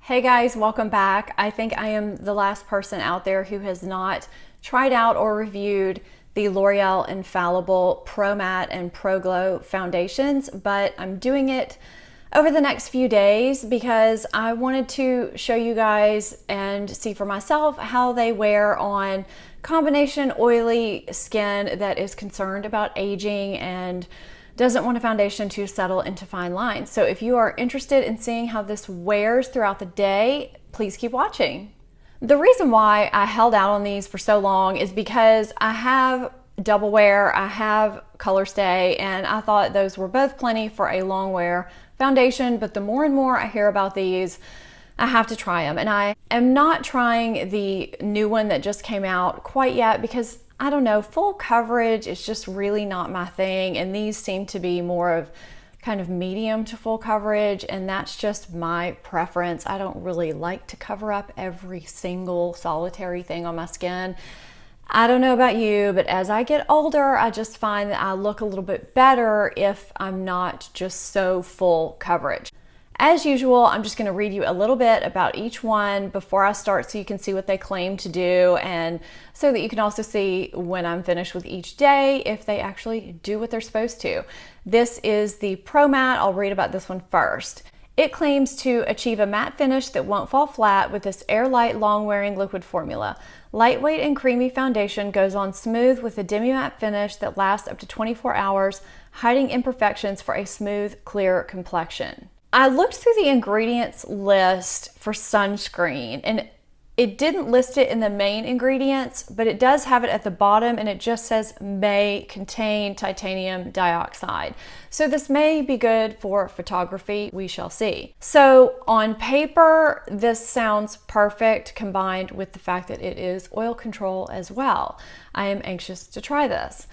Hey guys, welcome back. I think I am the last person out there who has not tried out or reviewed the L'Oreal Infallible Pro Matte and Pro Glow foundations, but I'm doing it over the next few days because I wanted to show you guys and see for myself how they wear on combination oily skin that is concerned about aging and doesn't want a foundation to settle into fine lines. So if you are interested in seeing how this wears throughout the day, please keep watching. The reason why I held out on these for so long is because I have double wear, I have color stay, and I thought those were both plenty for a long wear foundation. But the more and more I hear about these, I have to try them. And I am not trying the new one that just came out quite yet because I don't know, full coverage is just really not my thing, and these seem to be more of kind of medium to full coverage, and that's just my preference. I don't really like to cover up every single solitary thing on my skin. I don't know about you, but as I get older, I just find that I look a little bit better if I'm not just so full coverage. As usual, I'm just going to read you a little bit about each one before I start so you can see what they claim to do, and so that you can also see when I'm finished with each day if they actually do what they're supposed to. This is the Pro Matte. I'll read about this one first. It claims to achieve a matte finish that won't fall flat with this airlight, long-wearing liquid formula. Lightweight and creamy foundation goes on smooth with a demi-matte finish that lasts up to 24 hours, hiding imperfections for a smooth, clear complexion. I looked through the ingredients list for sunscreen, and it didn't list it in the main ingredients, but it does have it at the bottom, and it just says may contain titanium dioxide. So this may be good for photography. We shall see. So on paper, this sounds perfect combined with the fact that it is oil control as well. I am anxious to try this.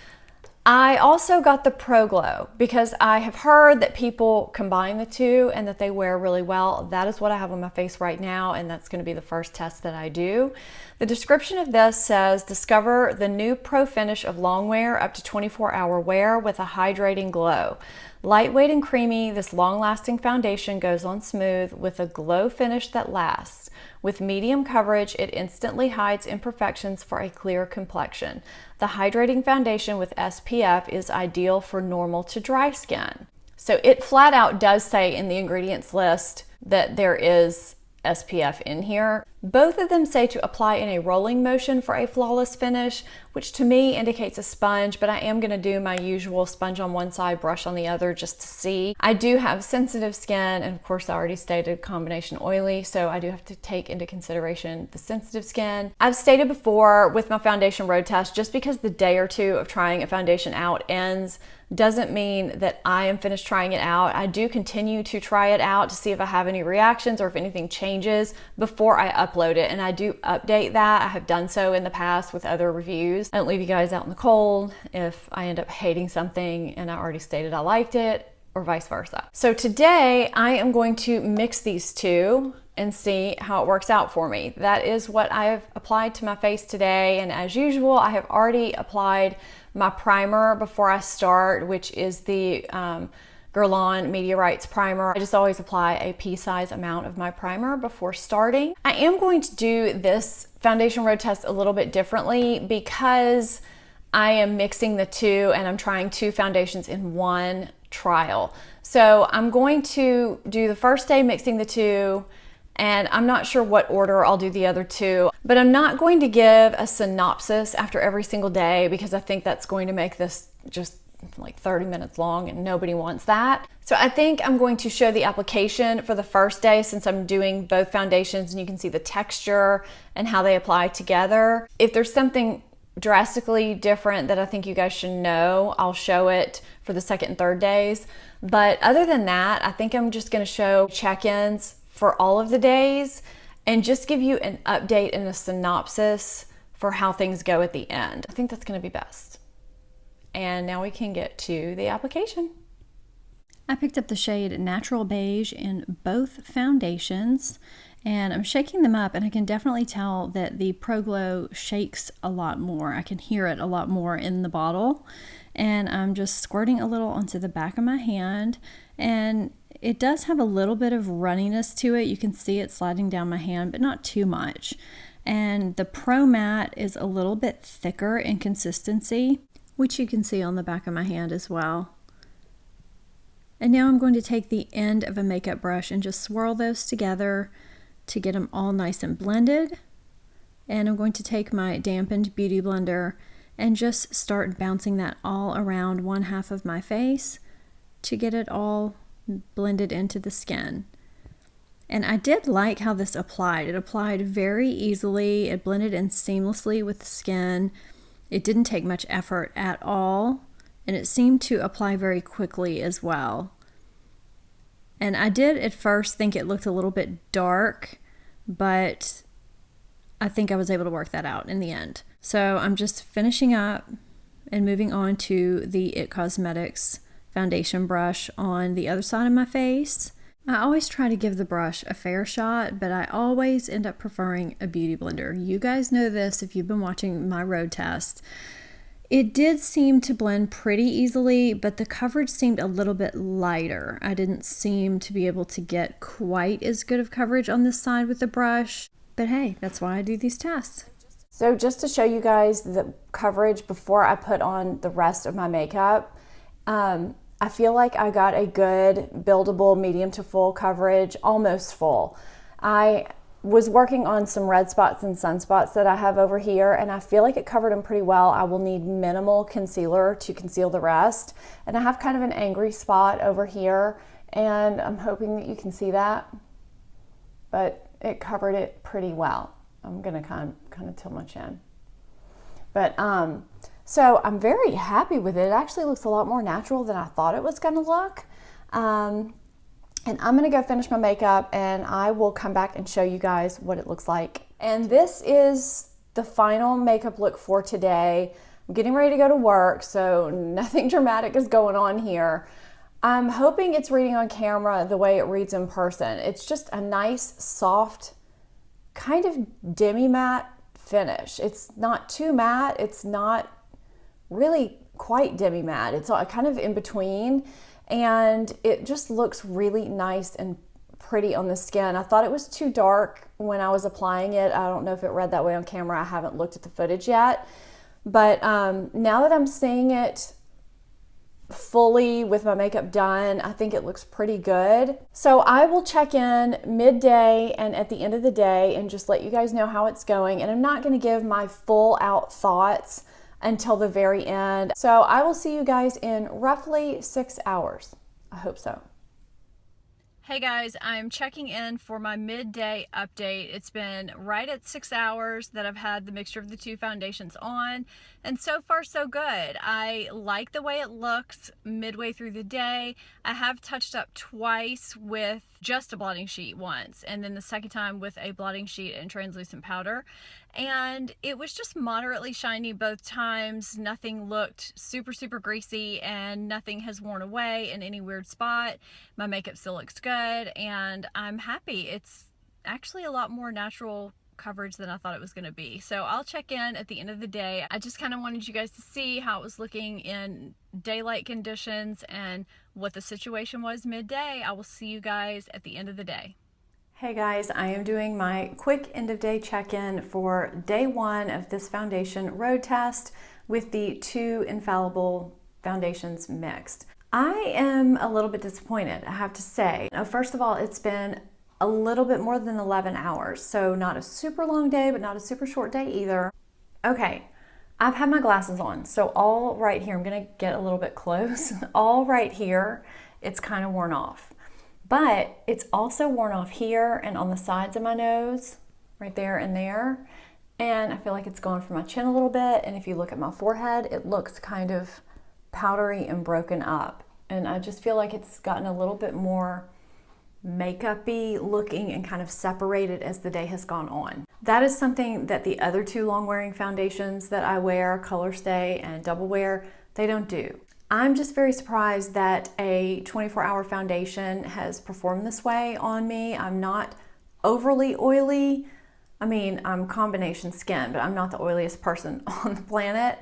I also got the Pro Glow because I have heard that people combine the two and that they wear really well. That is what I have on my face right now, and that's going to be the first test that I do. The description of this says, discover the new Pro Finish of long wear up to 24-hour wear with a hydrating glow. Lightweight and creamy, this long-lasting foundation goes on smooth with a glow finish that lasts. With medium coverage, it instantly hides imperfections for a clear complexion. The hydrating foundation with SPF is ideal for normal to dry skin. So it flat out does say in the ingredients list that there is SPF in here. Both of them say to apply in a rolling motion for a flawless finish, which to me indicates a sponge, but I am going to do my usual sponge on one side, brush on the other just to see. I do have sensitive skin, and of course I already stated combination oily, so I do have to take into consideration the sensitive skin. I've stated before with my foundation road test, just because the day or two of trying a foundation out ends doesn't mean that I am finished trying it out. I do continue to try it out to see if I have any reactions or if anything changes before I upload it, and I do update that. I have done so in the past with other reviews. I don't leave you guys out in the cold if I end up hating something and I already stated I liked it, or vice versa. So today I am going to mix these two and see how it works out for me. That is what I have applied to my face today, and as usual I have already applied my primer before I start, which is the Guerlain Meteorites primer. I just always apply a pea-size amount of my primer before starting. I am going to do this foundation road test a little bit differently because I am mixing the two and I'm trying two foundations in one trial. So I'm going to do the first day mixing the two, and I'm not sure what order I'll do the other two, but I'm not going to give a synopsis after every single day because I think that's going to make this just like 30 minutes long and nobody wants that. So I think I'm going to show the application for the first day since I'm doing both foundations, and you can see the texture and how they apply together. If there's something drastically different that I think you guys should know, I'll show it for the second and third days. But other than that, I think I'm just going to show check-ins for all of the days and just give you an update and a synopsis for how things go at the end. I think that's going to be best. And now we can get to the application. I picked up the shade Natural Beige in both foundations, and I'm shaking them up, and I can definitely tell that the Pro Glow shakes a lot more. I can hear it a lot more in the bottle, and I'm just squirting a little onto the back of my hand, and It does have a little bit of runniness to it. You can see it sliding down my hand, but not too much. And the Pro Matte is a little bit thicker in consistency, which you can see on the back of my hand as well. And now I'm going to take the end of a makeup brush and just swirl those together to get them all nice and blended. And I'm going to take my dampened beauty blender and just start bouncing that all around one half of my face to get it all blended into the skin. And I did like how this applied. It applied very easily. It blended in seamlessly with the skin. It didn't take much effort at all, and it seemed to apply very quickly as well. And I did at first think it looked a little bit dark, but I think I was able to work that out in the end. So I'm just finishing up and moving on to the IT Cosmetics foundation brush on the other side of my face. I always try to give the brush a fair shot, but I always end up preferring a beauty blender. You guys know this if you've been watching my road test. It did seem to blend pretty easily, but the coverage seemed a little bit lighter. I didn't seem to be able to get quite as good of coverage on this side with the brush, but hey, that's why I do these tests. So just to show you guys the coverage before I put on the rest of my makeup, I feel like I got a good buildable medium to full coverage, almost full. I was working on some red spots and sunspots that I have over here, and I feel like it covered them pretty well. I will need minimal concealer to conceal the rest. And I have kind of an angry spot over here, and I'm hoping that you can see that, but it covered it pretty well. I'm gonna kind of tilt my chin. But so I'm very happy with it. It actually looks a lot more natural than I thought it was gonna look. And I'm gonna go finish my makeup and I will come back and show you guys what it looks like. And this is the final makeup look for today. I'm getting ready to go to work, so nothing dramatic is going on here. I'm hoping it's reading on camera the way it reads in person. It's just a nice, soft, kind of demi-matte finish. It's not too matte, it's not really quite demi-matte. It's kind of in between, and it just looks really nice and pretty on the skin. I thought it was too dark when I was applying it. I don't know if it read that way on camera. I haven't looked at the footage yet, but now that I'm seeing it fully with my makeup done, I think it looks pretty good. So I will check in midday and at the end of the day and just let you guys know how it's going. And I'm not going to give my full out thoughts until the very end. So I will see you guys in roughly 6 hours. I hope so. Hey guys, I'm checking in for my midday update. It's been right at 6 hours that I've had the mixture of the two foundations on, and so far so good. I like the way it looks midway through the day. I have touched up twice with just a blotting sheet once, and then the second time with a blotting sheet and translucent powder, and it was just moderately shiny both times. Nothing looked super greasy, and nothing has worn away in any weird spot. My makeup still looks good, and I'm happy. It's actually a lot more natural coverage than I thought it was going to be. So I'll check in at the end of the day. I just kind of wanted you guys to see how it was looking in daylight conditions and what the situation was midday. I will see you guys at the end of the day. Hey guys, I am doing my quick end of day check-in for day one of this foundation road test with the two Infallible foundations mixed. I am a little bit disappointed, I have to say. Now, first of all, it's been a little bit more than 11 hours, so not a super long day, but not a super short day either. Okay, I've had my glasses on, so all right here, I'm gonna get a little bit close. All right here, it's kind of worn off. But it's also worn off here and on the sides of my nose, right there and there. And I feel like it's gone from my chin a little bit. And if you look at my forehead, it looks kind of powdery and broken up. And I just feel like it's gotten a little bit more makeup-y looking and kind of separated as the day has gone on. That is something that the other two long-wearing foundations that I wear, Color Stay and Double Wear, they don't do. I'm just very surprised that a 24-hour foundation has performed this way on me. I'm not overly oily. I mean, I'm combination skin, but I'm not the oiliest person on the planet.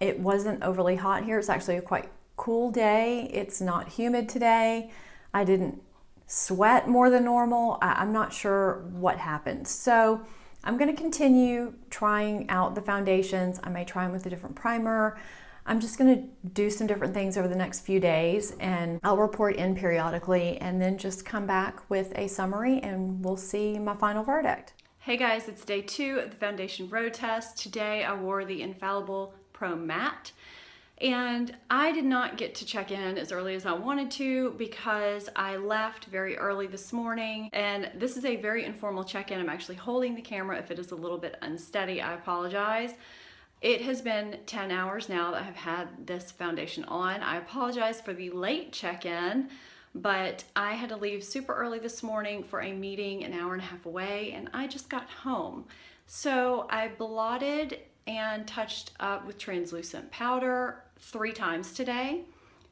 It wasn't overly hot here. It's actually a quite cool day. It's not humid today. I didn't sweat more than normal. I'm not sure what happened. So I'm going to continue trying out the foundations. I may try them with a different primer. I'm just going to do some different things over the next few days, and I'll report in periodically and then just come back with a summary and we'll see my final verdict. Hey guys, it's day 2 of the foundation road test. Today I wore the Infallible Pro Matte. And I did not get to check in as early as I wanted to because I left very early this morning. And this is a very informal check-in. I'm actually holding the camera. If it is a little bit unsteady, I apologize. It has been 10 hours now that I have had this foundation on. I apologize for the late check-in, but I had to leave super early this morning for a meeting an hour and a half away, and I just got home. So I blotted and touched up with translucent powder 3 times today,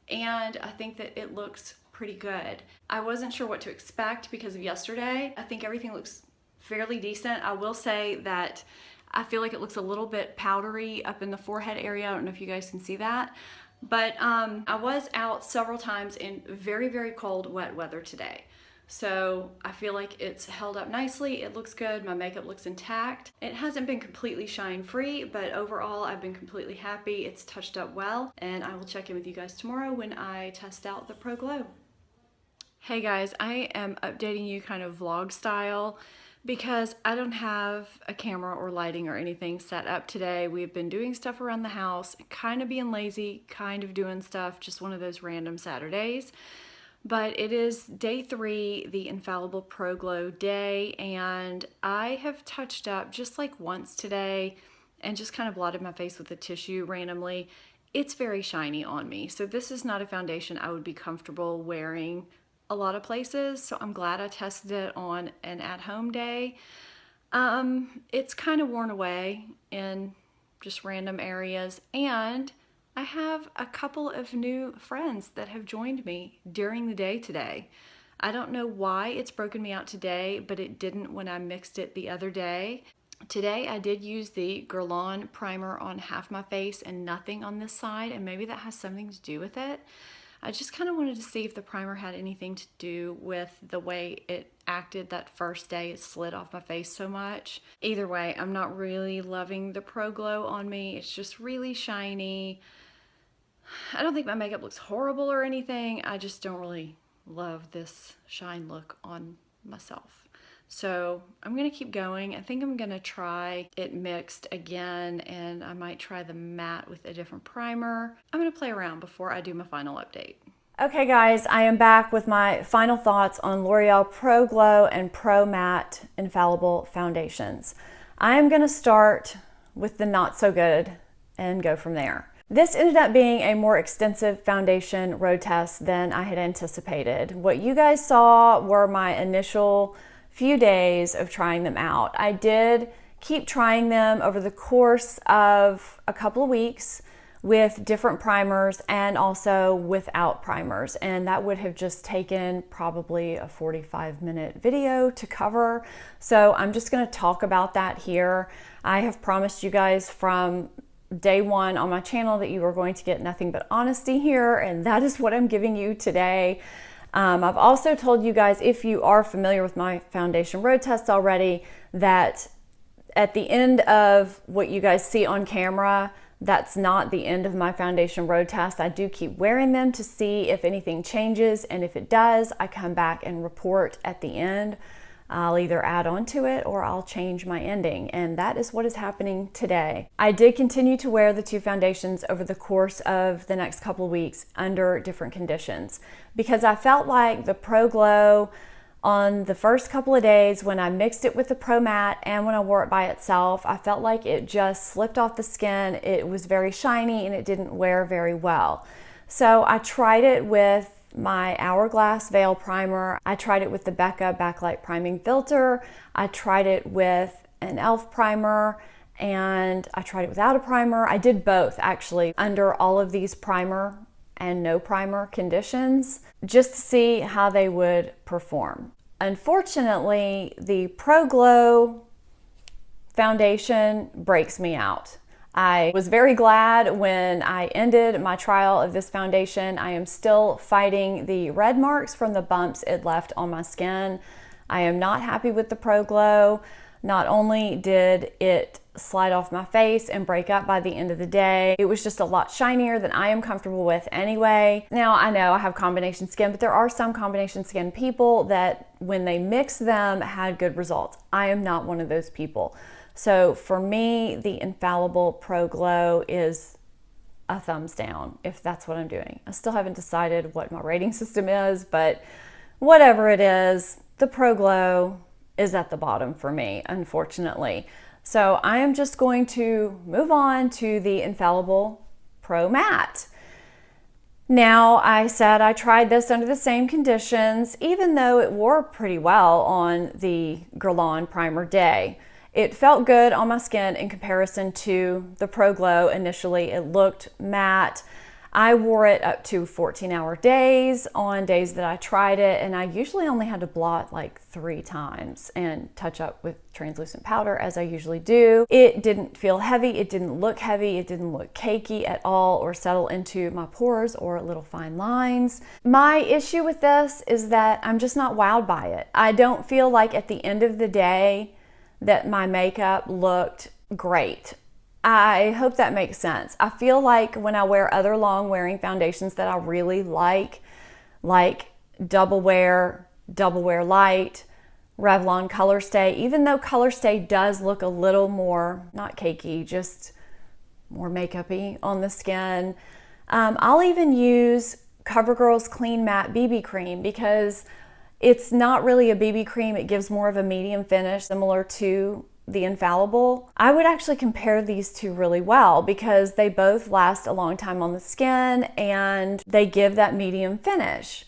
and I think that it looks pretty good. I wasn't sure what to expect because of yesterday. I think everything looks fairly decent. I will say that I feel like it looks a little bit powdery up in the forehead area. I don't know if you guys can see that, but I was out several times in very, very cold, wet weather today. So I feel like it's held up nicely. It looks good. My makeup looks intact. It hasn't been completely shine free, but overall I've been completely happy. It's touched up well, and I will check in with you guys tomorrow when I test out the Pro Glow. Hey guys, I am updating you kind of vlog style because I don't have a camera or lighting or anything set up today. We've been doing stuff around the house, kind of being lazy, kind of doing stuff, just one of those random Saturdays. But it is day 3, the Infallible Pro Glow day, and I have touched up just like once today and just kind of blotted my face with a tissue randomly. It's very shiny on me, so this is not a foundation I would be comfortable wearing a lot of places, so I'm glad I tested it on an at-home day. It's kind of worn away in just random areas, and I have a couple of new friends that have joined me during the day today. I don't know why it's broken me out today, but it didn't when I mixed it the other day. Today I did use the Guerlain primer on half my face and nothing on this side, and maybe that has something to do with it. I just kind of wanted to see if the primer had anything to do with the way it acted that first day it slid off my face so much. Either way, I'm not really loving the Pro Glow on me. It's just really shiny. I don't think my makeup looks horrible or anything. I just don't really love this shine look on myself. So I'm gonna keep going. I think I'm gonna try it mixed again, and I might try the matte with a different primer. I'm gonna play around before I do my final update. Okay guys, I am back with my final thoughts on L'Oreal Pro Glow and Pro Matte Infallible foundations. I'm gonna start with the not so good and go from there. This ended up being a more extensive foundation road test than I had anticipated. What you guys saw were my initial few days of trying them out. I did keep trying them over the course of a couple of weeks with different primers and also without primers, and that would have just taken probably a 45-minute video to cover. So I'm just going to talk about that here. I have promised you guys from day 1 on my channel that you are going to get nothing but honesty here, and that is what I'm giving you today. I've also told you guys, if you are familiar with my foundation road test already, that at the end of what you guys see on camera, that's not the end of my foundation road test. I do keep wearing them to see if anything changes, and if it does, I come back and report at the end. I'll either add on to it or I'll change my ending, and that is what is happening today. I did continue to wear the 2 foundations over the course of the next couple of weeks under different conditions because I felt like the Pro Glow on the first couple of days when I mixed it with the Pro Matte and when I wore it by itself, I felt like it just slipped off the skin. It was very shiny and it didn't wear very well. So I tried it with my Hourglass Veil Primer. I tried it with the Becca Backlight Priming Filter. I tried it with an e.l.f. primer, and I tried it without a primer. I did both actually under all of these primer and no primer conditions just to see how they would perform. Unfortunately, the Pro Glow foundation breaks me out. I was very glad when I ended my trial of this foundation. I am still fighting the red marks from the bumps it left on my skin. I am not happy with the Pro Glow. Not only did it slide off my face and break up by the end of the day, it was just a lot shinier than I am comfortable with anyway. Now, I know I have combination skin, but there are some combination skin people that when they mix them had good results. I am not one of those people. So for me, the Infallible Pro Glow is a thumbs down if that's what I'm doing. I still haven't decided what my rating system is, but whatever it is, the Pro Glow is at the bottom for me, unfortunately. So I am just going to move on to the Infallible Pro Matte. Now, I said I tried this under the same conditions, even though it wore pretty well on the Guerlain Primer Day. It felt good on my skin in comparison to the Pro Glow. Initially, it looked matte. I wore it up to 14-hour days on days that I tried it, and I usually only had to blot like 3 times and touch up with translucent powder as I usually do. It didn't feel heavy, it didn't look heavy, it didn't look cakey at all or settle into my pores or little fine lines. My issue with this is that I'm just not wowed by it. I don't feel like at the end of the day that my makeup looked great. I hope that makes sense. I feel like when I wear other long wearing foundations that I really like Double Wear Light, Revlon Color Stay, even though Color Stay does look a little more, not cakey, just more makeup-y on the skin. I'll even use CoverGirl's Clean Matte BB Cream because it's not really a BB cream. It gives more of a medium finish similar to the Infallible. I would actually compare these two really well because they both last a long time on the skin and they give that medium finish.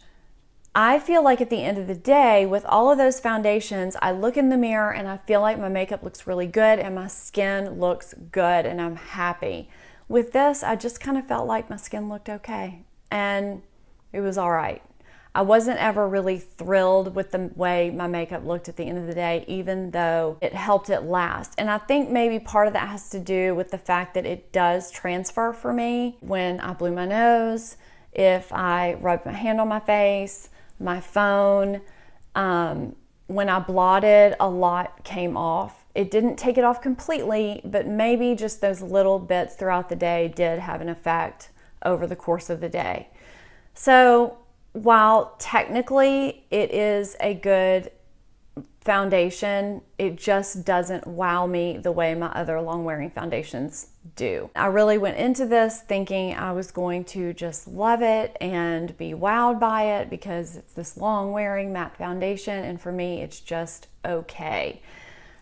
I feel like at the end of the day, with all of those foundations, I look in the mirror and I feel like my makeup looks really good and my skin looks good and I'm happy. With this, I just kind of felt like my skin looked okay and it was all right. I wasn't ever really thrilled with the way my makeup looked at the end of the day, even though it helped it last. And I think maybe part of that has to do with the fact that it does transfer for me. When I blew my nose, if I rubbed my hand on my face, my phone, when I blotted, a lot came off. It didn't take it off completely, but maybe just those little bits throughout the day did have an effect over the course of the day. So while technically it is a good foundation, it just doesn't wow me the way my other long wearing foundations do. I really went into this thinking I was going to just love it and be wowed by it because it's this long wearing matte foundation, and for me it's just okay.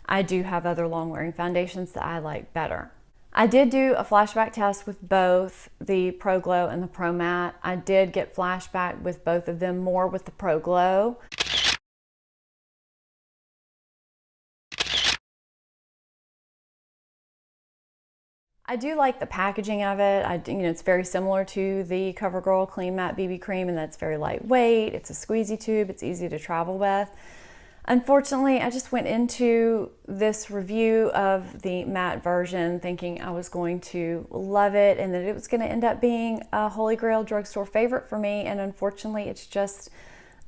I do have other long wearing foundations that I like better. I did do a flashback test with both the Pro Glow and the Pro Matte. I did get flashback with both of them, more with the Pro Glow. I do like the packaging of it. It's very similar to the CoverGirl Clean Matte BB Cream, and that's very lightweight. It's a squeezy tube. It's easy to travel with. Unfortunately, I just went into this review of the matte version thinking I was going to love it and that it was going to end up being a Holy Grail drugstore favorite for me, and unfortunately it's just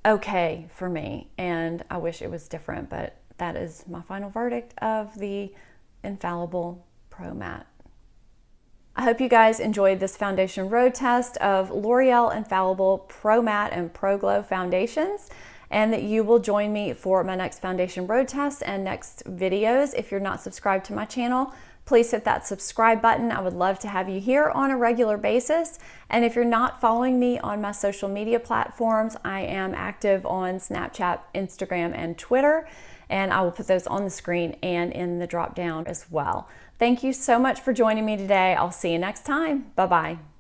okay for me, and I wish it was different, but that is my final verdict of the Infallible Pro Matte. I hope you guys enjoyed this foundation road test of L'Oreal Infallible Pro Matte and Pro Glow foundations, and that you will join me for my next foundation road test and next videos. If you're not subscribed to my channel, please hit that subscribe button. I would love to have you here on a regular basis. And if you're not following me on my social media platforms, I am active on Snapchat, Instagram, and Twitter, and I will put those on the screen and in the drop down as well. Thank you so much for joining me today. I'll see you next time. Bye-bye.